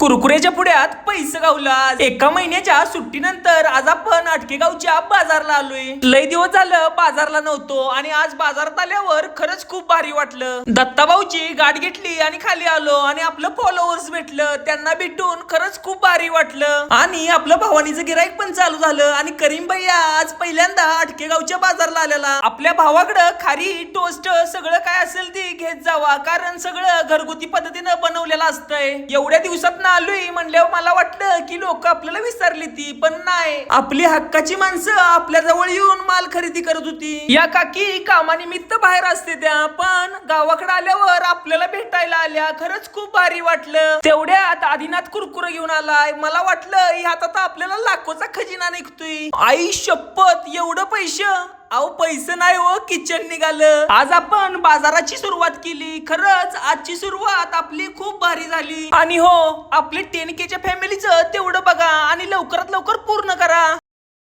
कुरकुरेच्या पुढ्यात पैसे गावला. एका महिन्याच्या सुट्टीनंतर आज आपण आटकेगावच्या बाजारला आलोय. लय दिवस झालं बाजारला नव्हतो आणि आज बाजारात आल्यावर खरंच खूप भारी वाटलं. दत्ताभाऊची गाडी घेतली आणि खाली आलो आणि आपलं फॉलोअर्स भेटलं. त्यांना भेटून खरंच खूप भारी वाटलं आणि आपलं भावानीचं गिराईक पण चालू झालं. आणि करीम भैया आज पहिल्यांदा आटकेगावच्या बाजारला आलेला. आपल्या भावाकडं खारी टोस्ट सगळं काय असेल ते घेत जावा, कारण सगळं घरगुती पद्धतीनं बनवलेलं असतंय. एवढ्या दिवसात आलोय म्हणल्यावर मला वाटलं की लोक आपल्याला विसरली ती, पण नाही. आपली हक्काची माणसं आपल्या जवळ येऊन माल खरेदी करत होती. या काकी कामानिमित्त बाहेर असते त्या, पण गावाकडे आल्यावर आपल्याला भेटायला आल्या. खरंच खूप भारी वाटलं. तेवढ्यात आदिनाथ कुरकुरे घेऊन आलाय. मला वाटलं ह्यात आता आपल्याला लाखोचा खजिना निघतोय. आई शपथ, एवढं पैसे? अहो पैसे नाही हो, किचन निघालं. आज आपण बाजाराची सुरुवात केली. खरंच आजची सुरुवात आपली खूप भारी झाली. आणि हो, आपले 10K च्या फॅमिलीचं तेवढं बघा आणि लवकरात लवकर